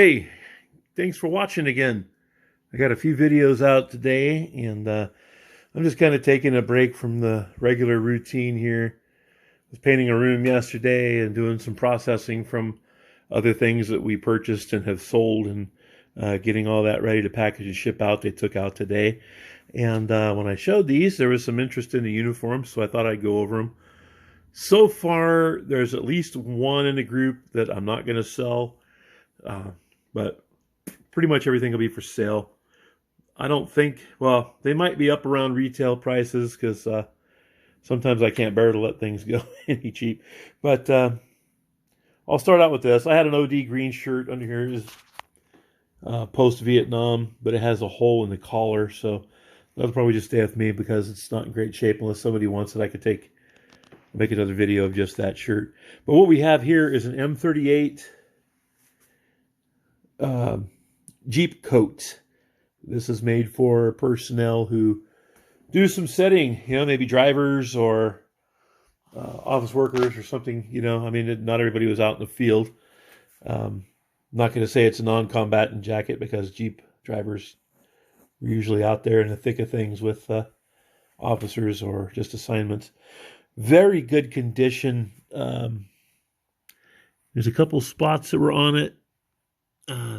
Hey, thanks for watching again. I got a few videos out today, and I'm just kind of taking a break from the regular routine here. I was painting a room yesterday and doing some processing from other things that we purchased and have sold, and getting all that ready to package and ship out. They took out today. And when I showed these, there was some interest in the uniforms, so I thought I'd go over them. So far, there's at least one in the group that I'm not going to sell. But pretty much everything will be for sale. I don't think, well, they might be up around retail prices because sometimes I can't bear to let things go any cheap. But I'll start out with this. I had an OD green shirt under here. It is post-Vietnam, but it has a hole in the collar, so that'll probably just stay with me because it's not in great shape. Unless somebody wants it, I could make another video of just that shirt. But what we have here is an M38 Jeep coat. This is made for personnel who do some setting, maybe drivers or office workers or something, I mean, not everybody was out in the field. I'm not going to say it's a non-combatant jacket because Jeep drivers were usually out there in the thick of things with officers or just assignments. Very good condition. There's a couple spots that were on it.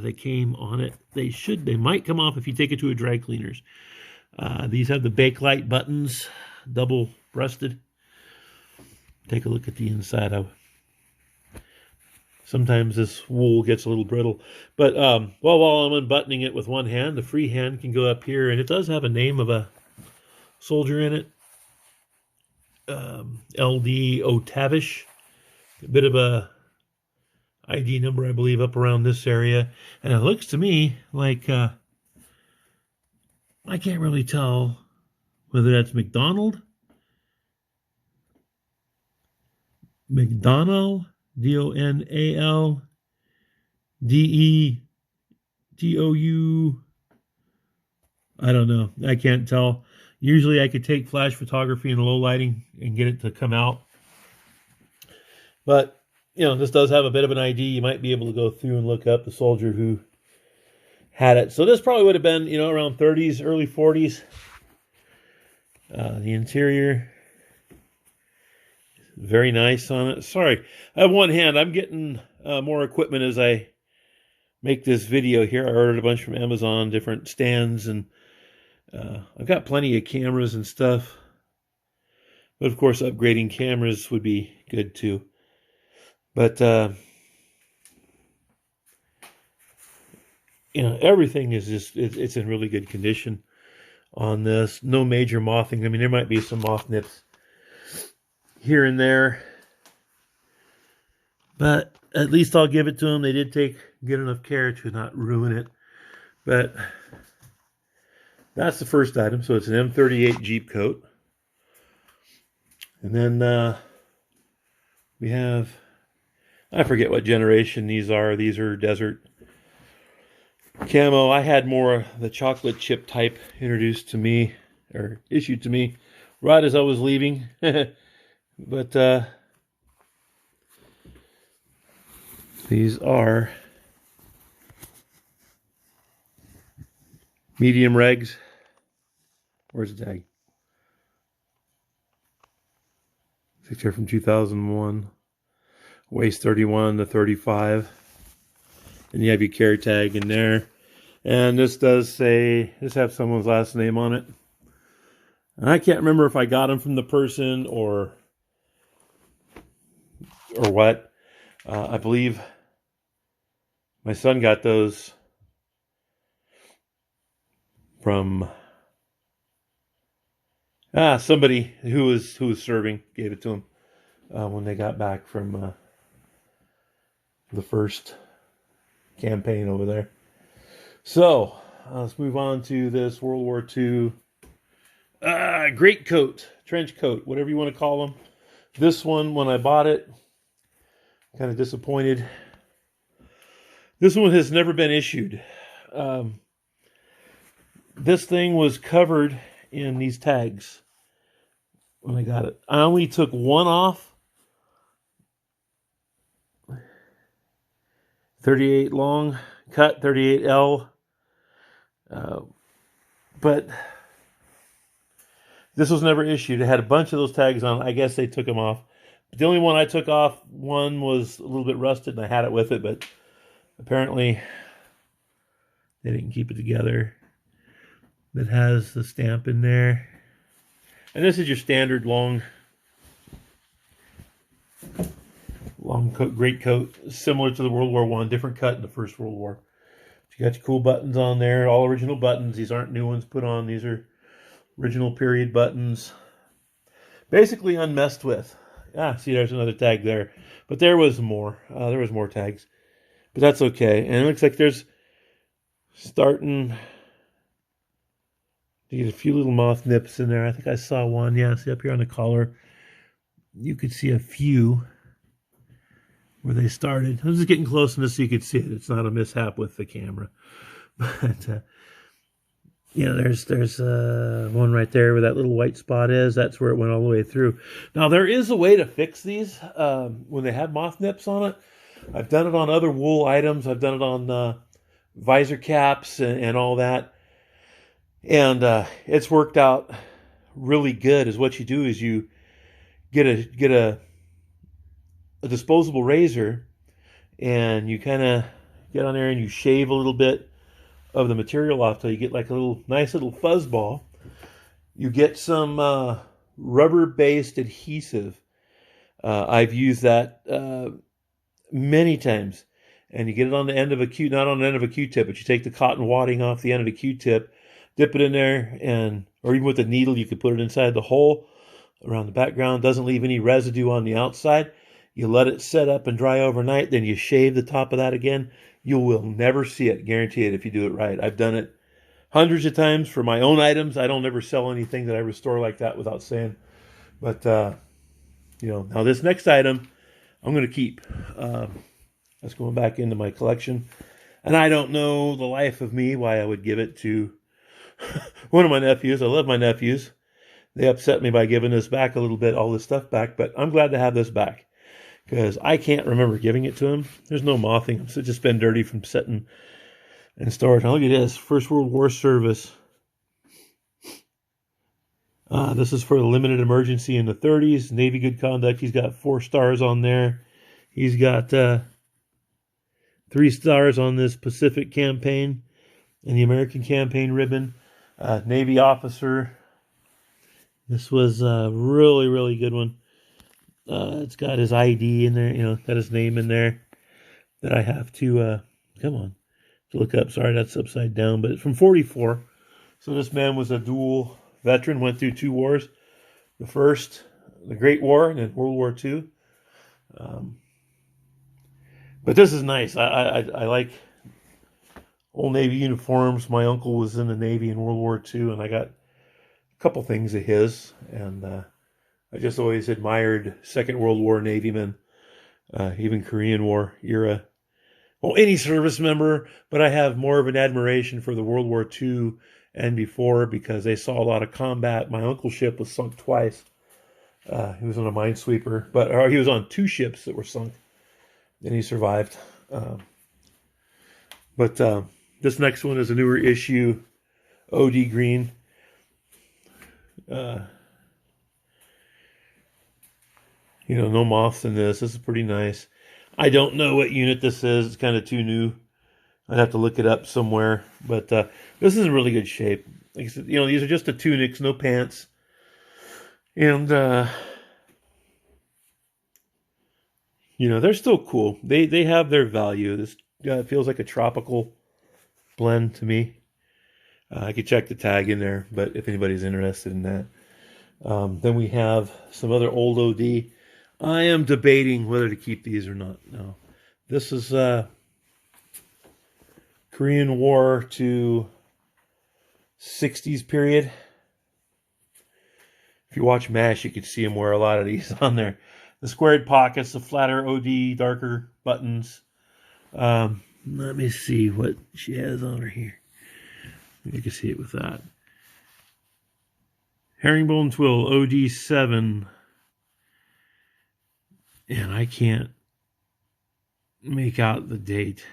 They came on it. They might come off if you take it to a dry cleaner's. These have the Bakelite buttons, double-breasted. Take a look at the inside. Sometimes this wool gets a little brittle. But while I'm unbuttoning it with one hand, the free hand can go up here, and it does have a name of a soldier in it. W.W.II. A bit of a ID number, I believe, up around this area. And it looks to me like I can't really tell whether that's McDonald, DONALDETOU. I don't know. I can't tell. Usually I could take flash photography in low lighting and get it to come out. But this does have a bit of an ID. You might be able to go through and look up the soldier who had it. So this probably would have been, around 30s, early 40s. The interior, very nice on it. Sorry, I have one hand. I'm getting more equipment as I make this video here. I ordered a bunch from Amazon, different stands, and I've got plenty of cameras and stuff. But of course, upgrading cameras would be good too. But, everything is just, it's in really good condition on this. No major mothing. I mean, there might be some moth nips here and there. But at least I'll give it to them. They did take good enough care to not ruin it. But that's the first item. So it's an M38 Jeep coat. And then we have, I forget what generation these are. These are desert camo. I had more the chocolate chip type introduced to me, or issued to me, right as I was leaving. But these are medium regs. Where's the tag? Picture from 2001. Waist 31 to 35. And you have your care tag in there. And this does say, this have someone's last name on it. And I can't remember if I got them from the person or what. I believe my son got those from somebody who was serving, gave it to him when they got back from the first campaign over there. So let's move on to this World War II great coat, trench coat, whatever you want to call them. This one, when I bought it, kind of disappointed. This one has never been issued. This thing was covered in these tags when I got it. I only took one off. 38 long cut 38L. But this was never issued. It had a bunch of those tags on. I guess they took them off. But the only one I took off, one was a little bit rusted, and I had it with it, but apparently they didn't keep it together. That has the stamp in there. And this is your standard long coat, great coat, similar to the World War I, different cut in the First World War. You got your cool buttons on there, all original buttons. These aren't new ones put on. These are original period buttons. Basically unmessed with. Ah, see, there's another tag there. But there was more. There was more tags. But that's okay. And it looks like there's starting to get a few little moth nips in there. I think I saw one. Yeah, see up here on the collar. You could see a few where they started. I'm just getting close enough so you could see it. It's not a mishap with the camera. But, yeah, there's one right there where that little white spot is. That's where it went all the way through. Now, there is a way to fix these when they had moth nips on it. I've done it on other wool items. I've done it on visor caps and all that. And it's worked out really good. Is what you do is you get a disposable razor, and you kind of get on there and you shave a little bit of the material off till you get like a nice little fuzz ball. You get some rubber-based adhesive. I've used that many times, and you get it on the end of not on the end of a Q-tip, but you take the cotton wadding off the end of the Q-tip, dip it in there, or even with a needle, you could put it inside the hole around the background. Doesn't leave any residue on the outside. You let it set up and dry overnight, then you shave the top of that again. You will never see it, guarantee it, if you do it right. I've done it hundreds of times for my own items. I don't ever sell anything that I restore like that without saying. But, now this next item I'm going to keep. That's going back into my collection. And I don't know the life of me why I would give it to one of my nephews. I love my nephews. They upset me by giving this back a little bit, all this stuff back. But I'm glad to have this back, because I can't remember giving it to him. There's no mothing. It's just been dirty from sitting and storage. Now look at this. First World War service. This is for the limited emergency in the 30s. Navy good conduct. He's got 4 stars on there. He's got 3 stars on this Pacific campaign and the American campaign ribbon. Navy officer. This was a really, really good one. It's got his ID in there, got his name in there that I have to, to look up. Sorry, that's upside down, but it's from 44. So this man was a dual veteran, went through 2 wars. The first, the Great War, and then World War II. But this is nice. I like Old Navy uniforms. My uncle was in the Navy in World War II, and I got a couple things of his, and I just always admired Second World War Navymen, even Korean War era. Well, any service member, but I have more of an admiration for the World War II and before, because they saw a lot of combat. My uncle's ship was sunk twice. He was on a minesweeper, or he was on 2 ships that were sunk, and he survived. But this next one is a newer issue, OD Green. No moths in this. This is pretty nice. I don't know what unit this is. It's kind of too new. I'd have to look it up somewhere. But this is in really good shape. Like I said, these are just the tunics, no pants. And, they're still cool. They have their value. This feels like a tropical blend to me. I could check the tag in there, but if anybody's interested in that. Then we have some other old OD. I am debating whether to keep these or not. No, this is Korean War to 60s period. If you watch MASH, you could see him wear a lot of these on there. The squared pockets, the flatter OD, darker buttons. Let me see what she has on her here. You can see it with that. Herringbone Twill, OD7. And I can't make out the date.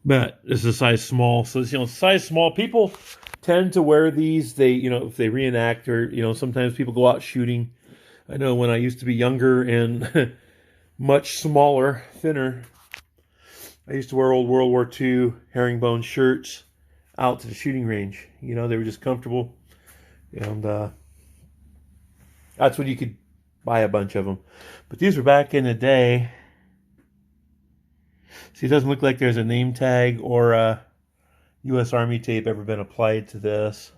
But this is a size small. So, size small. People tend to wear these. They, if they reenact or, sometimes people go out shooting. I know when I used to be younger and much smaller, thinner, I used to wear old World War II herringbone shirts out to the shooting range. They were just comfortable. And that's when you could buy a bunch of them. But these were back in the day. See, it doesn't look like there's a name tag or a U.S. Army tape ever been applied to this.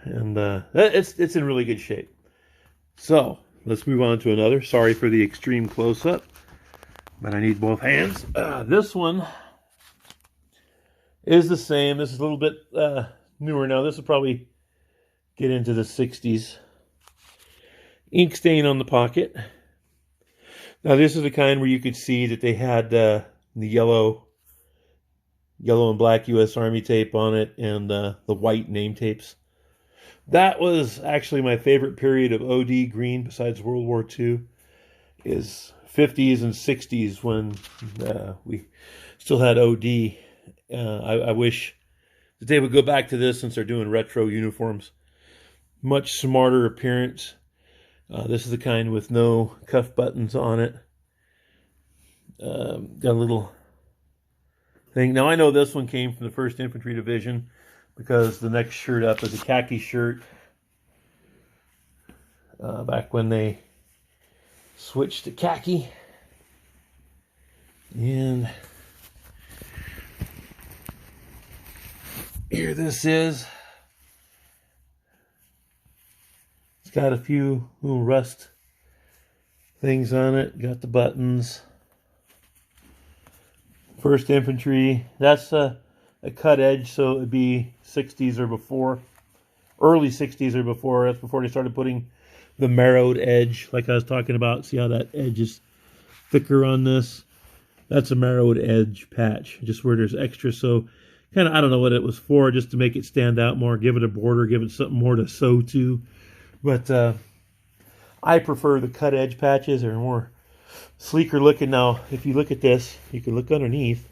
And it's in really good shape. So, let's move on to another. Sorry for the extreme close-up, but I need both hands. This one is the same. This is a little bit newer now. This will probably get into the 60s. Ink stain on the pocket. Now, this is the kind where you could see that they had the yellow and black U.S. Army tape on it and the white name tapes. That was actually my favorite period of OD green besides World War II, is 50s and 60s when we still had OD. I wish that they would go back to this since they're doing retro uniforms. Much smarter appearance. This is the kind with no cuff buttons on it. Got a little thing. Now I know this one came from the 1st Infantry Division because the next shirt up is a khaki shirt. Back when they switched to khaki. And here this is. It's got a few little rust things on it. Got the buttons. 1st Infantry. That's a cut edge, so it'd be 60s or before. Early 60s or before. That's before they started putting the marrowed edge, like I was talking about. See how that edge is thicker on this? That's a marrowed edge patch, just where there's extra. So, kind of, I don't know what it was for, just to make it stand out more, give it a border, give it something more to sew to. But I prefer the cut edge patches. They're more sleeker looking. Now, if you look at this, you can look underneath,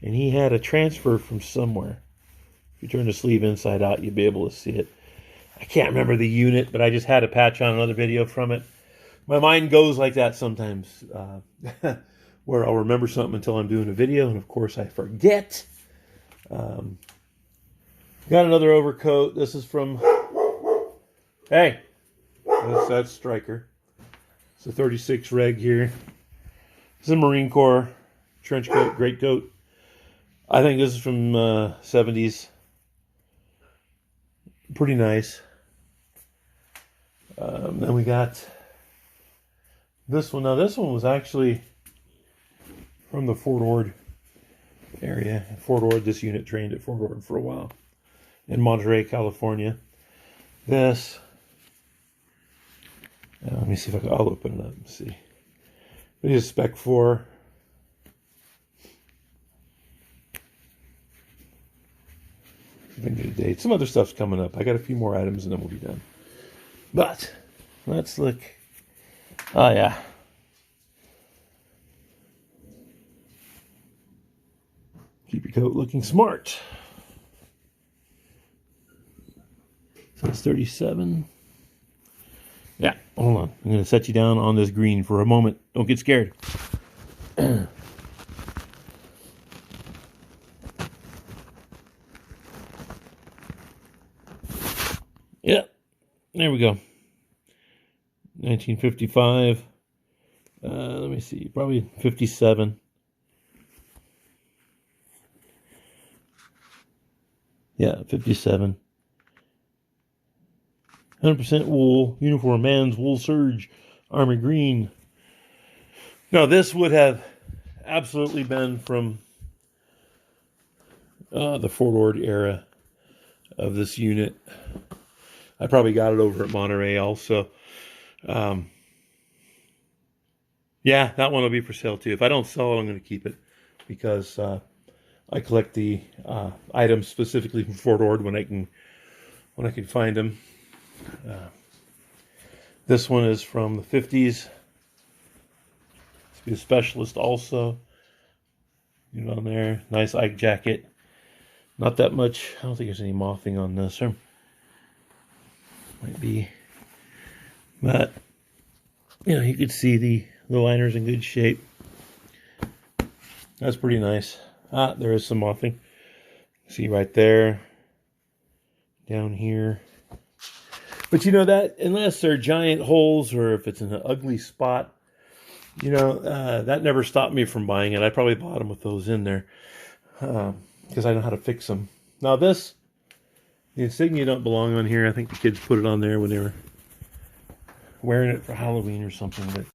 and he had a transfer from somewhere. If you turn the sleeve inside out, you'll be able to see it. I can't remember the unit, but I just had a patch on another video from it. My mind goes like that sometimes, where I'll remember something until I'm doing a video, and of course I forget. Got another overcoat. This is from... Hey, that's Stryker. It's a 36 reg here. This is a Marine Corps trench coat, great coat. I think this is from 70s. Pretty nice. Then we got this one. Now this one was actually from the Fort Ord area. Fort Ord, this unit trained at Fort Ord for a while in Monterey, California. This... let me see if I'll open it up and see. It is Spec 4. Date. Some other stuff's coming up. I got a few more items and then we'll be done. But let's look. Oh yeah. Keep your coat looking smart. So it's 37. Yeah, hold on. I'm going to set you down on this green for a moment. Don't get scared. Yeah, there we go. 1955. Let me see. Probably 57. Yeah, 57. 100% wool, uniform, man's wool serge, army green. Now, this would have absolutely been from the Fort Ord era of this unit. I probably got it over at Monterey also. Yeah, that one will be for sale too. If I don't sell it, I'm going to keep it because I collect the items specifically from Fort Ord when I can find them. This one is from the 50s. To be a specialist also. Get it on there. Nice Ike jacket. Not that much. I don't think there's any mothing on this. Or might be. But, you know, you could see the liner's in good shape. That's pretty nice. Ah, there is some mothing. See right there. Down here. But you know that, unless they're giant holes or if it's in an ugly spot, you know, that never stopped me from buying it. I probably bought them with those in there because I know how to fix them. Now this, the insignia don't belong on here. I think the kids put it on there when they were wearing it for Halloween or something. But